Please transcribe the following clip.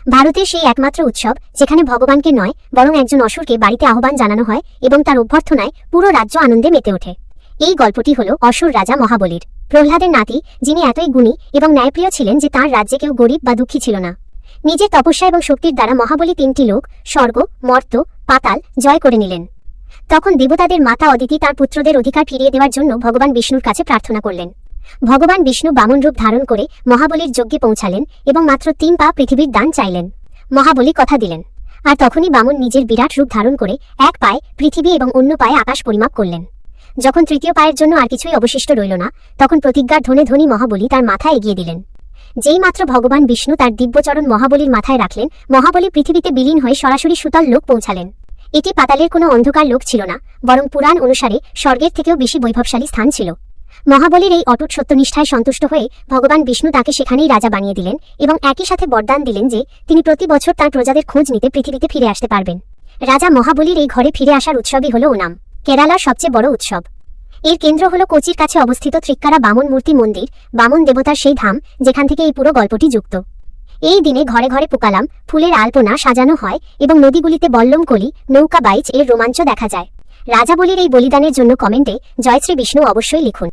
ভারতের সেই একমাত্র উৎসব যেখানে ভগবানকে নয় বরং একজন অসুরকে বাড়িতে আহ্বান জানানো হয় এবং তার অভ্যর্থনায় পুরো রাজ্য আনন্দে মেতে ওঠে। এই গল্পটি হলো অসুর রাজা মহাবলীর। প্রহ্লাদের নাতি, যিনি এতই গুণী এবং ন্যায়প্রিয় ছিলেন যে তাঁর রাজ্যে কেউ গরিব বা দুঃখী ছিল না। নিজের তপস্যা এবং শক্তির দ্বারা মহাবলী 3টি লোক, স্বর্গ, মর্ত্য, পাতাল জয় করে নিলেন। তখন দেবতাদের মাতা অদিতি তার পুত্রদের অধিকার ফিরিয়ে দেওয়ার জন্য ভগবান বিষ্ণুর কাছে প্রার্থনা করলেন। ভগবান বিষ্ণু বামন রূপ ধারণ করে মহাবলীর যজ্ঞে পৌঁছালেন এবং মাত্র 3 পা পৃথিবীর দান চাইলেন। মহাবলী কথা দিলেন, আর তখনই বামন নিজের বিরাট রূপ ধারণ করে এক পায়ে পৃথিবী এবং অন্য পায়ে আকাশ পরিমাপ করলেন। যখন তৃতীয় পায়ের জন্য আর কিছুই অবশিষ্ট রইল না, তখন প্রতিজ্ঞার ধ্বনি ধ্বনি মহাবলী তার মাথা এগিয়ে দিলেন। যেই মাত্র ভগবান বিষ্ণু তার দিব্যচরণ মহাবলীর মাথায় রাখলেন, মহাবলী পৃথিবীতে বিলীন হয়ে সরাসরি সুতল লোক পৌঁছালেন। এটি পাতালের কোনো অন্ধকার লোক ছিল না, বরং পুরাণ অনুসারে স্বর্গের থেকেও বেশি বৈভবশালী স্থান ছিল। মহাবলীর এই অটুট সত্যনিষ্ঠায় সন্তুষ্ট হয়ে ভগবান বিষ্ণু তাকে সেখানেই রাজা বানিয়ে দিলেন এবং একই সাথে বরদান দিলেন যে তিনি প্রতি বছর তার প্রজাদের খোঁজ নিতে পৃথিবীতে ফিরে আসতে পারবেন। রাজা মহাবলীর এই ঘরে ফিরে আসার উৎসবই হল ওনাম, কেরালার সবচেয়ে বড় উৎসব। এর কেন্দ্র হল কোচির কাছে অবস্থিত ত্রিক্কারা বামন মূর্তি মন্দির, বামন দেবতার সেই ধাম যেখান থেকে এই পুরো গল্পটি যুক্ত। এই দিনে ঘরে ঘরে পুকালাম, ফুলের আলপনা সাজানো হয় এবং নদীগুলিতে বল্লম কলি, নৌকা বাইচ এর রোমাঞ্চ দেখা যায়। রাজা বলির এই বলিদানের জন্য কমেন্টে জয় শ্রী বিষ্ণু অবশ্যই লিখুন।